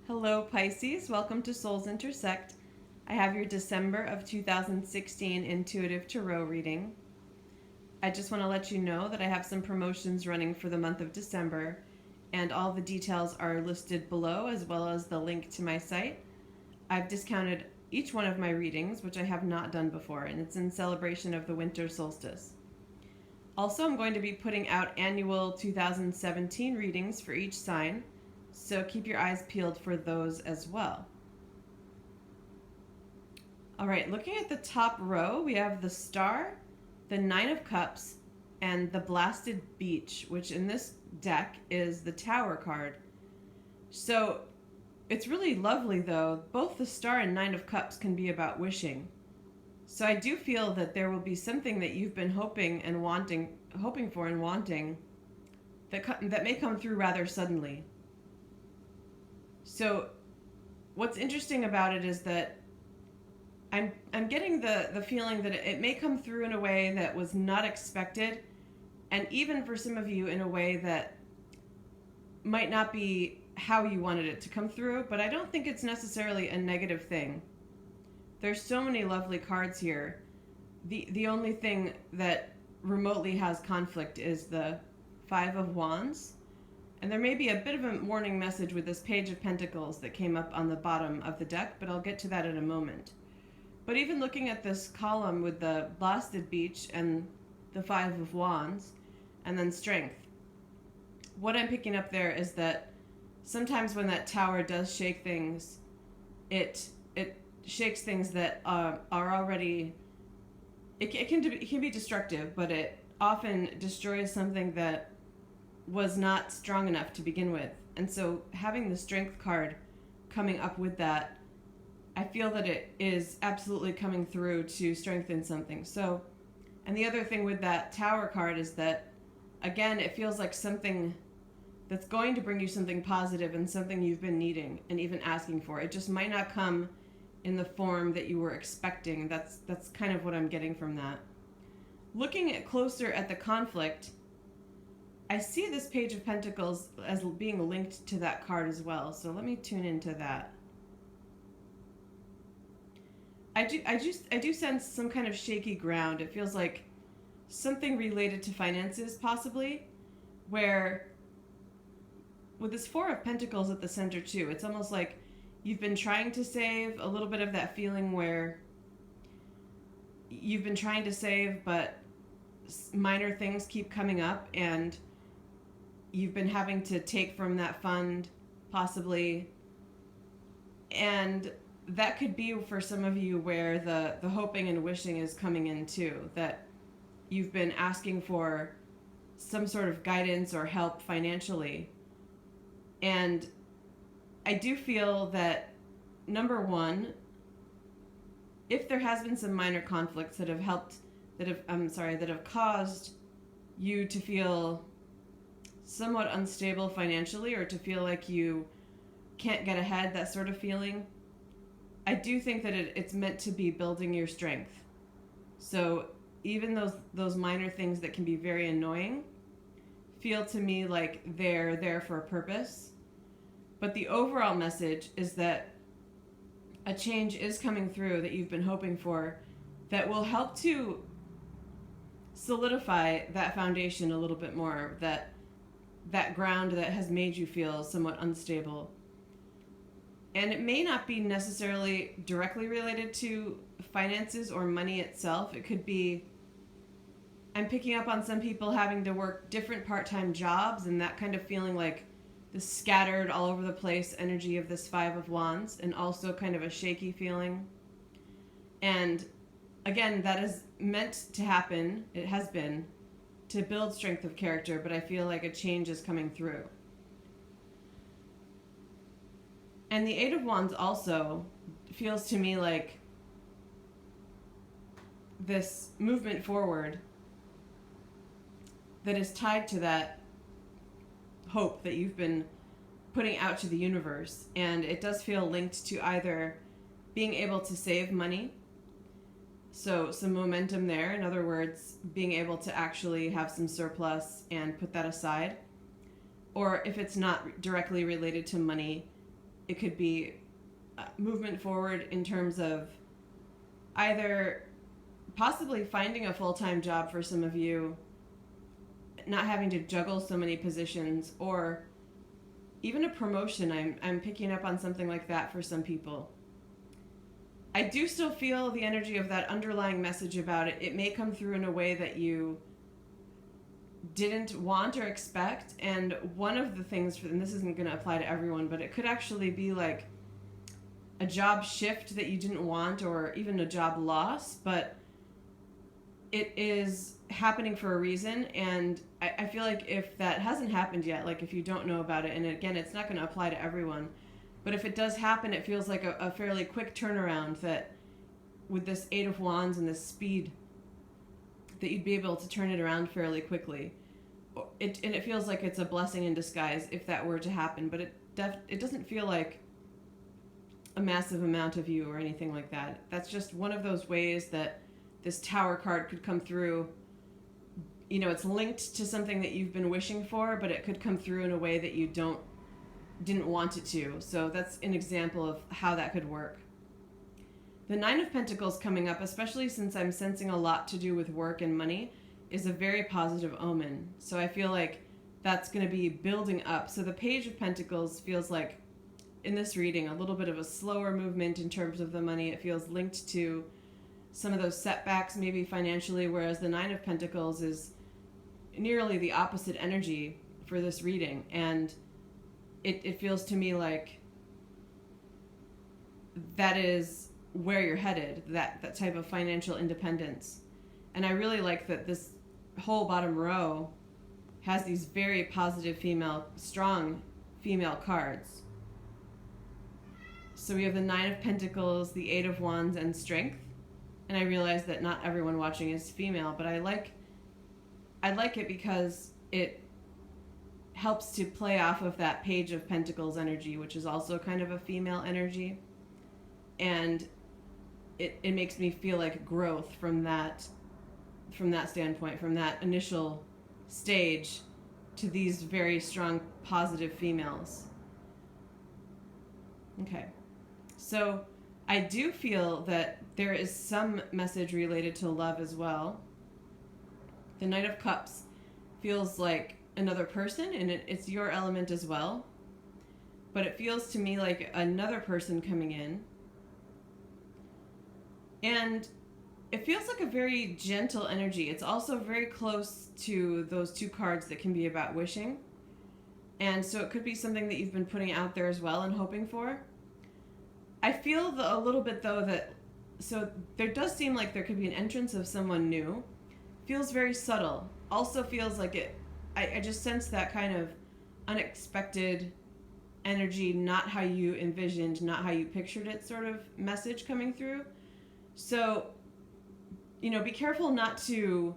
Hello Pisces, welcome to Souls Intersect. I have your December of 2016 Intuitive Tarot reading. I just want to let you know that I have some promotions running for the month of December, and all the details are listed below as well as the link to my site. I've discounted each one of my readings, which I have not done before, and it's in celebration of the winter solstice. Also, I'm going to be putting out annual 2017 readings for each sign, so keep your eyes peeled for those as well. All right, looking at the top row, we have the Star, the Nine of Cups, and the Blasted Beach, which in this deck is the Tower card. So it's really lovely, though. Both the Star and Nine of Cups can be about wishing. So I do feel that there will be something that you've been hoping for and wanting that may come through rather suddenly. So what's interesting about it is that I'm getting the feeling that it may come through in a way that was not expected, and even for some of you in a way that might not be how you wanted it to come through, but I don't think it's necessarily a negative thing. There's so many lovely cards here. The only thing that remotely has conflict is the Five of Wands. And there may be a bit of a warning message with this Page of Pentacles that came up on the bottom of the deck, but I'll get to that in a moment. But even looking at this column with the Blasted Beach and the Five of Wands, and then Strength, what I'm picking up there is that sometimes when that Tower does shake things, it shakes things that are already, it can be destructive, but it often destroys something that was not strong enough to begin with. And so having the Strength card coming up with that, I feel that it is absolutely coming through to strengthen something. So, and the other thing with that Tower card is that, again, it feels like something that's going to bring you something positive and something you've been needing and even asking for. It just might not come in the form that you were expecting. That's kind of what I'm getting from that. Looking closer at the conflict, I see this Page of Pentacles as being linked to that card as well. So let me tune into that. I do sense some kind of shaky ground. It feels like something related to finances, possibly, where with this Four of Pentacles at the center too, it's almost like you've been trying to save, a little bit of that feeling where you've been trying to save, but minor things keep coming up and you've been having to take from that fund, possibly. And that could be for some of you where the hoping and wishing is coming in too, that you've been asking for some sort of guidance or help financially. And I do feel that, number one, if there has been some minor conflicts that have caused you to feel somewhat unstable financially, or to feel like you can't get ahead, that sort of feeling, I do think that it's meant to be building your strength. So even those minor things that can be very annoying feel to me like they're there for a purpose. But the overall message is that a change is coming through that you've been hoping for, that will help to solidify that foundation a little bit more, that ground that has made you feel somewhat unstable. And it may not be necessarily directly related to finances or money itself. It could be, I'm picking up on some people having to work different part-time jobs, and that kind of feeling like the scattered all over the place energy of this Five of Wands, and also kind of a shaky feeling. And again, that is meant to happen. It has been to build strength of character, but I feel like a change is coming through. And the Eight of Wands also feels to me like this movement forward that is tied to that hope that you've been putting out to the universe. And it does feel linked to either being able to save money, so some momentum there. In other words, being able to actually have some surplus and put that aside. Or if it's not directly related to money, It could be movement forward in terms of either possibly finding a full-time job for some of you, not having to juggle so many positions, or even a promotion. I'm picking up on something like that for some people. I do still feel the energy of that underlying message about it. It may come through in a way that you didn't want or expect. And one of the things, and this isn't going to apply to everyone, but it could actually be like a job shift that you didn't want, or even a job loss, but it is happening for a reason. And I feel like if that hasn't happened yet, like if you don't know about it, and again, it's not going to apply to everyone, but if it does happen, it feels like a fairly quick turnaround, that with this Eight of Wands and this speed, that you'd be able to turn it around fairly quickly. And it feels like it's a blessing in disguise if that were to happen, but it doesn't feel like a massive amount of you or anything like that. That's just one of those ways that this Tower card could come through. You know, it's linked to something that you've been wishing for, but it could come through in a way that you didn't want it to. So that's an example of how that could work. The Nine of Pentacles coming up, especially since I'm sensing a lot to do with work and money, is a very positive omen. So I feel like that's going to be building up. So the Page of Pentacles feels like, in this reading, a little bit of a slower movement in terms of the money. It feels linked to some of those setbacks, maybe financially, whereas the Nine of Pentacles is nearly the opposite energy for this reading. And it feels to me like that is where you're headed, that type of financial independence. And I really like that this whole bottom row has these very positive strong female cards. So we have the Nine of Pentacles, the Eight of Wands, and Strength. And I realize that not everyone watching is female, but I like it because it helps to play off of that Page of Pentacles energy, which is also kind of a female energy. And it makes me feel like growth from that standpoint, from that initial stage to these very strong positive females. Okay. So I do feel that there is some message related to love as well. The Knight of Cups feels like another person, and it's your element as well. But it feels to me like another person coming in. And it feels like a very gentle energy. It's also very close to those two cards that can be about wishing. And so it could be something that you've been putting out there as well and hoping for. I feel a little bit, though, that... So there does seem like there could be an entrance of someone new. Feels very subtle. Also feels like it... I just sense that kind of unexpected energy, not how you envisioned, not how you pictured it sort of message coming through. So, you know, be careful not to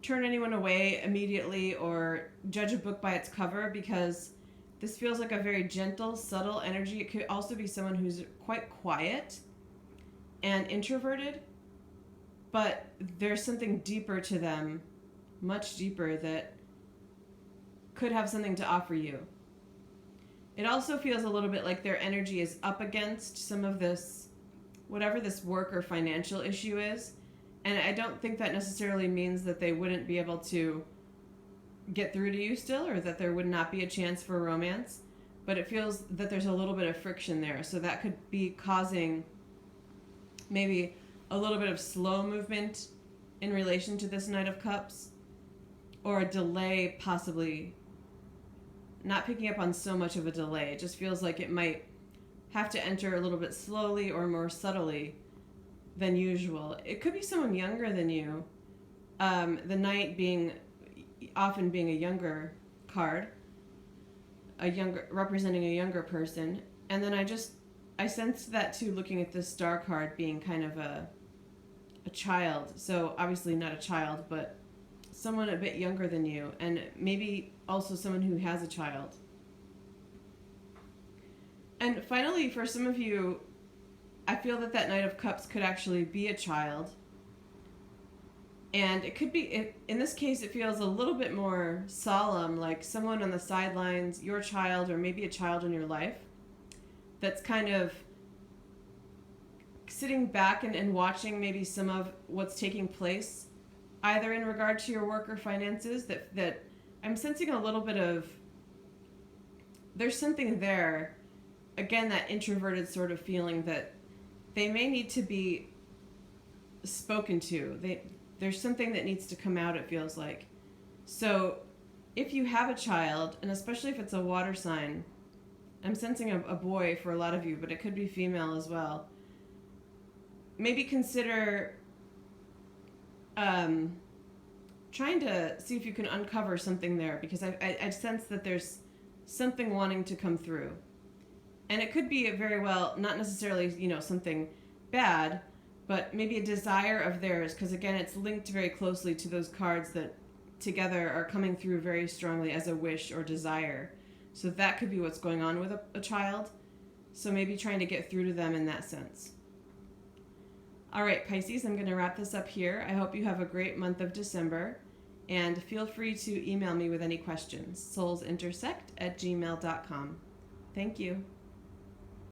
turn anyone away immediately or judge a book by its cover, because this feels like a very gentle, subtle energy. It could also be someone who's quite quiet and introverted, but there's something deeper to them, much deeper, that could have something to offer you. It also feels a little bit like their energy is up against some of this, whatever this work or financial issue is. And I don't think that necessarily means that they wouldn't be able to get through to you still, or that there would not be a chance for romance. But it feels that there's a little bit of friction there. So that could be causing maybe a little bit of slow movement in relation to this Knight of Cups, or a delay, possibly. Not picking up on so much of a delay. It just feels like it might have to enter a little bit slowly or more subtly than usual. It could be someone younger than you. The Knight often being a younger card, representing a younger person. And then I sensed that too, looking at this Star card being kind of a child. So obviously not a child, but someone a bit younger than you, and maybe also someone who has a child. And finally, for some of you, I feel that Knight of Cups could actually be a child. And it could be, in this case, it feels a little bit more solemn, like someone on the sidelines, your child, or maybe a child in your life. that's kind of sitting back and watching maybe some of what's taking place, either in regard to your work or finances, that I'm sensing a little bit of, there's something there, again, that introverted sort of feeling that they may need to be spoken to. There's something that needs to come out, it feels like. So if you have a child, and especially if it's a water sign, I'm sensing a boy for a lot of you, but it could be female as well. Maybe consider trying to see if you can uncover something there, because I sense that there's something wanting to come through. And it could be very well, not necessarily, something bad, but maybe a desire of theirs, because again, it's linked very closely to those cards that together are coming through very strongly as a wish or desire. So that could be what's going on with a child. So maybe trying to get through to them in that sense. All right, Pisces, I'm going to wrap this up here. I hope you have a great month of December. And feel free to email me with any questions. soulsintersect@gmail.com. Thank you.